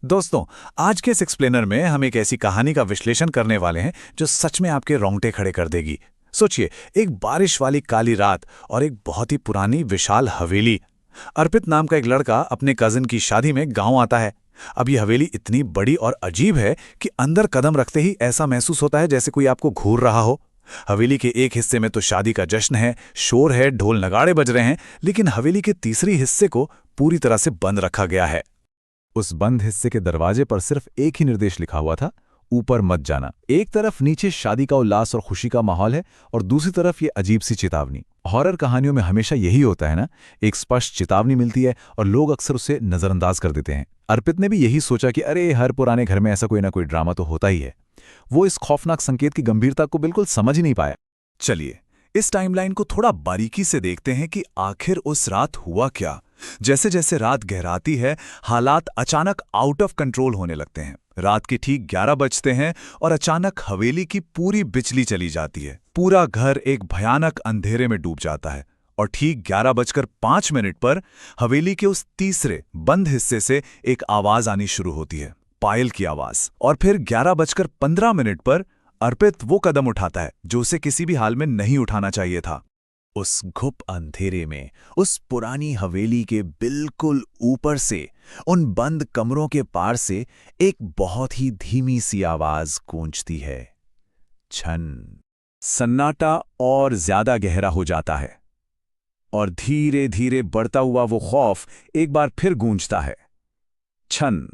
दोस्तों, आज के इस एक्सप्लेनर में हम एक ऐसी कहानी का विश्लेषण करने वाले हैं जो सच में आपके रोंगटे खड़े कर देगी। सोचिए, एक बारिश वाली काली रात और एक बहुत ही पुरानी विशाल हवेली। अर्पित नाम का एक लड़का अपने कजिन की शादी में गांव आता है। अब ये हवेली इतनी बड़ी और अजीब है कि अंदर कदम रखते ही ऐसा महसूस होता है जैसे कोई आपको घूर रहा हो। हवेली के एक हिस्से में तो शादी का जश्न है, शोर है, ढोल नगाड़े बज रहे हैं, लेकिन हवेली के तीसरी हिस्से को पूरी तरह से बंद रखा गया है। उस बंद हिस्से के दरवाजे पर सिर्फ एक ही निर्देश लिखा हुआ था, ऊपर मत जाना। एक तरफ नीचे शादी का उल्लास और खुशी का माहौल है और दूसरी तरफ ये अजीब सी चेतावनी। हॉरर कहानियों में हमेशा यही होता है ना, एक स्पष्ट चेतावनी मिलती है और लोग अक्सर उसे नजरअंदाज कर देते हैं। अर्पित ने भी यही सोचा कि अरे, हर पुराने घर में ऐसा कोई ना कोई ड्रामा तो होता ही है। वो इस खौफनाक संकेत की गंभीरता को बिल्कुल समझ ही नहीं पाया। चलिए, इस टाइमलाइन को थोड़ा बारीकी से देखते हैं कि आखिर उस रात हुआ क्या। जैसे जैसे रात गहराती है, हालात अचानक आउट ऑफ कंट्रोल होने लगते हैं। रात के ठीक 11 बजते हैं और अचानक हवेली की पूरी बिजली चली जाती है। पूरा घर एक भयानक अंधेरे में डूब जाता है और ठीक 11:05 पर हवेली के उस तीसरे बंद हिस्से से एक आवाज आनी शुरू होती है, पायल की आवाज। और फिर 11:15 पर अर्पित वो कदम उठाता है जो उसे किसी भी हाल में नहीं उठाना चाहिए था। उस घुप अंधेरे में, उस पुरानी हवेली के बिल्कुल ऊपर से, उन बंद कमरों के पार से एक बहुत ही धीमी सी आवाज गूंजती है। छन। सन्नाटा और ज्यादा गहरा हो जाता है और धीरे धीरे बढ़ता हुआ वो खौफ एक बार फिर गूंजता है। छन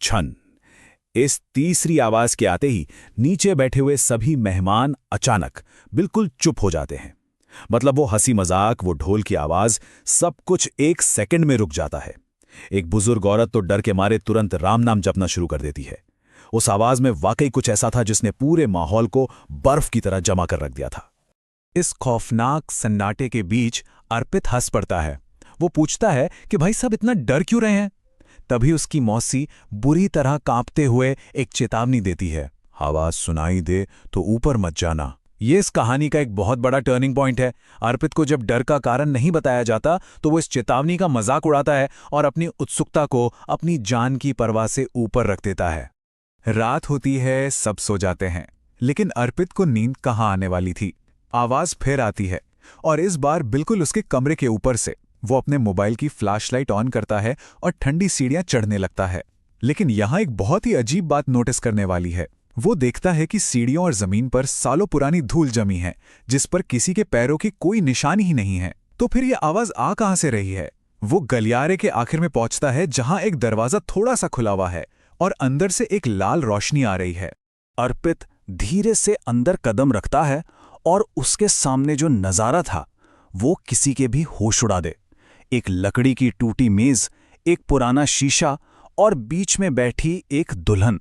छन। इस तीसरी आवाज के आते ही नीचे बैठे हुए सभी मेहमान अचानक बिल्कुल चुप हो जाते हैं। मतलब वो हंसी मजाक, वो ढोल की आवाज, सब कुछ एक सेकंड में रुक जाता है। एक बुजुर्ग औरत तो डर के मारे तुरंत राम नाम जपना शुरू कर देती है। उस आवाज में वाकई कुछ ऐसा था जिसने पूरे माहौल को बर्फ की तरह जमा कर रख दिया था। इस खौफनाक सन्नाटे के बीच अर्पित हंस पड़ता है। वो पूछता है कि भाई सब इतना डर क्यों रहे हैं। तभी उसकी मौसी बुरी तरह कांपते हुए एक चेतावनी देती है, आवाज सुनाई दे तो ऊपर मत जाना। ये इस कहानी का एक बहुत बड़ा टर्निंग पॉइंट है। अर्पित को जब डर का कारण नहीं बताया जाता तो वो इस चेतावनी का मजाक उड़ाता है और अपनी उत्सुकता को अपनी जान की परवाह से ऊपर रख देता है। रात होती है, सब सो जाते हैं, लेकिन अर्पित को नींद कहाँ आने वाली थी। आवाज फिर आती है और इस बार बिल्कुल उसके कमरे के ऊपर से। वो अपने मोबाइल की फ्लैशलाइट ऑन करता है और ठंडी सीढ़ियां चढ़ने लगता है। लेकिन यहां एक बहुत ही अजीब बात नोटिस करने वाली है। वो देखता है कि सीढ़ियों और जमीन पर सालों पुरानी धूल जमी है, जिस पर किसी के पैरों की कोई निशानी ही नहीं है। तो फिर ये आवाज आ कहां से रही है? वो गलियारे के आखिर में पहुंचता है जहां एक दरवाजा थोड़ा सा खुला हुआ है और अंदर से एक लाल रोशनी आ रही है। अर्पित धीरे से अंदर कदम रखता है और उसके सामने जो नजारा था वो किसी के भी होश उड़ा दे। एक लकड़ी की टूटी मेज, एक पुराना शीशा और बीच में बैठी एक दुल्हन।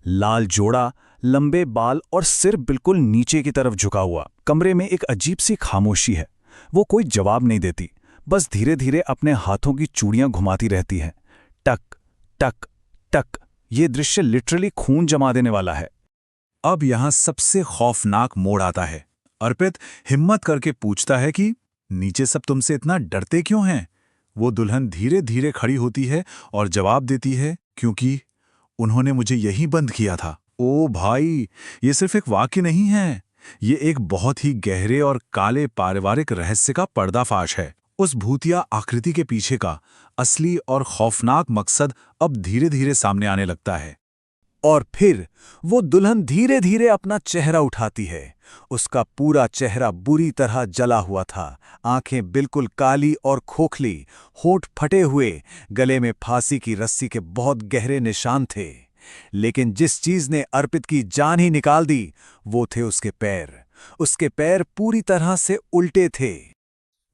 लाल जोड़ा, लंबे बाल और सिर बिल्कुल नीचे की तरफ झुका हुआ। कमरे में एक अजीब सी खामोशी है। वो कोई जवाब नहीं देती, बस धीरे धीरे अपने हाथों की चूड़ियां घुमाती रहती है। टक टक टक। ये दृश्य लिटरली खून जमा देने वाला है। अब यहां सबसे खौफनाक मोड़ आता है। अर्पित हिम्मत करके पूछता है कि नीचे सब तुमसे इतना डरते क्यों हैं? वो दुल्हन धीरे धीरे खड़ी होती है और जवाब देती है, क्योंकि उन्होंने मुझे यहीं बंद किया था। ओ भाई, ये सिर्फ एक वाक्य नहीं है, ये एक बहुत ही गहरे और काले पारिवारिक रहस्य का पर्दाफाश है। उस भूतिया आकृति के पीछे का असली और खौफनाक मकसद अब धीरे धीरे सामने आने लगता है। और फिर वो दुल्हन धीरे धीरे अपना चेहरा उठाती है। उसका पूरा चेहरा बुरी तरह जला हुआ था, आंखें बिल्कुल काली और खोखली, होंठ फटे हुए, गले में फांसी की रस्सी के बहुत गहरे निशान थे। लेकिन जिस चीज ने अर्पित की जान ही निकाल दी वो थे उसके पैर। उसके पैर पूरी तरह से उल्टे थे।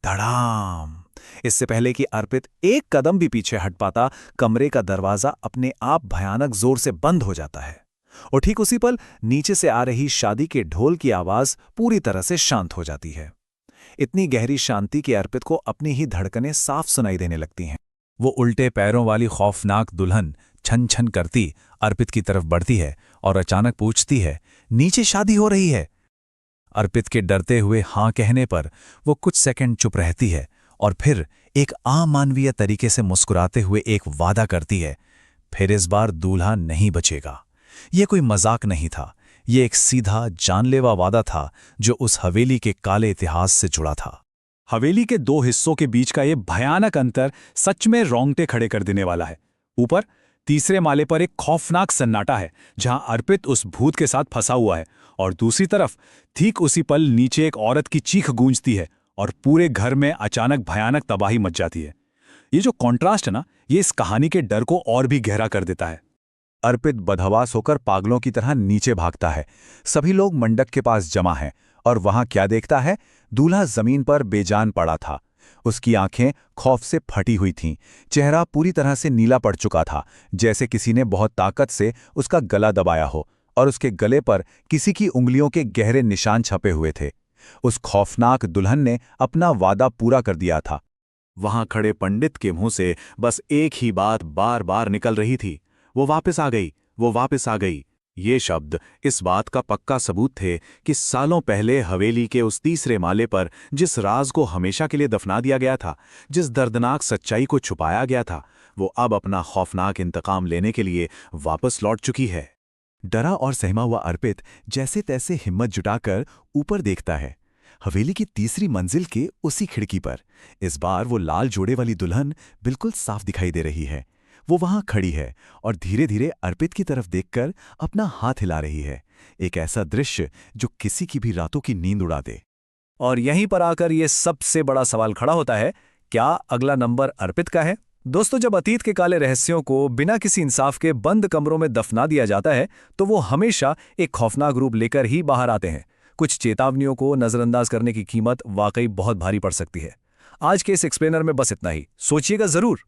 धड़ाम। इससे पहले कि अर्पित एक कदम भी पीछे हट पाता, कमरे का दरवाजा अपने आप भयानक जोर से बंद हो जाता है और ठीक उसी पल नीचे से आ रही शादी के ढोल की आवाज पूरी तरह से शांत हो जाती है। इतनी गहरी शांति कि अर्पित को अपनी ही धड़कनें साफ सुनाई देने लगती हैं। वो उल्टे पैरों वाली खौफनाक दुल्हन छन छन करती अर्पित की तरफ बढ़ती है और अचानक पूछती है, नीचे शादी हो रही है? अर्पित के डरते हुए हां कहने पर वो कुछ सेकंड चुप रहती है और फिर एक अमानवीय तरीके से मुस्कुराते हुए एक वादा करती है, फिर इस बार दूल्हा नहीं बचेगा। ये कोई मजाक नहीं था, ये एक सीधा जानलेवा वादा था जो उस हवेली के काले इतिहास से जुड़ा था। हवेली के दो हिस्सों के बीच का ये भयानक अंतर सच में रोंगटे खड़े कर देने वाला है। ऊपर तीसरे माले पर एक खौफनाक सन्नाटा है जहां अर्पित उस भूत के साथ फंसा हुआ है, और दूसरी तरफ ठीक उसी पल नीचे एक औरत की चीख गूंजती है और पूरे घर में अचानक भयानक तबाही मच जाती है। ये जो कॉन्ट्रास्ट है ना, ये इस कहानी के डर को और भी गहरा कर देता है। अर्पित बदहवास होकर पागलों की तरह नीचे भागता है। सभी लोग मंडप के पास जमा हैं और वहां क्या देखता है? दूल्हा जमीन पर बेजान पड़ा था। उसकी आंखें खौफ से फटी हुई थीं, चेहरा पूरी तरह से नीला पड़ चुका था, जैसे किसी ने बहुत ताकत से उसका गला दबाया हो, और उसके गले पर किसी की उंगलियों के गहरे निशान छपे हुए थे। उस खौफनाक दुल्हन ने अपना वादा पूरा कर दिया था। वहां खड़े पंडित के मुंह से बस एक ही बात बार बार निकल रही थी, वो वापस आ गई, वो वापस आ गई। ये शब्द इस बात का पक्का सबूत थे कि सालों पहले हवेली के उस तीसरे माले पर जिस राज को हमेशा के लिए दफना दिया गया था, जिस दर्दनाक सच्चाई को छुपाया गया था, वो अब अपना खौफनाक इंतकाम लेने के लिए वापस लौट चुकी है। डरा और सहमा हुआ अर्पित जैसे तैसे हिम्मत जुटाकर ऊपर देखता है, हवेली की तीसरी मंजिल के उसी खिड़की पर। इस बार वो लाल जोड़े वाली दुल्हन बिल्कुल साफ दिखाई दे रही है। वो वहां खड़ी है और धीरे धीरे अर्पित की तरफ देखकर अपना हाथ हिला रही है। एक ऐसा दृश्य जो किसी की भी रातों की नींद उड़ा दे। और यहीं पर आकर ये सबसे बड़ा सवाल खड़ा होता है, क्या अगला नंबर अर्पित का है? दोस्तों, जब अतीत के काले रहस्यों को बिना किसी इंसाफ के बंद कमरों में दफना दिया जाता है, तो वो हमेशा एक खौफनाक रूप लेकर ही बाहर आते हैं। कुछ चेतावनियों को नजरअंदाज करने की कीमत वाकई बहुत भारी पड़ सकती है। आज के इस एक्सप्लेनर में बस इतना ही। सोचिएगा जरूर।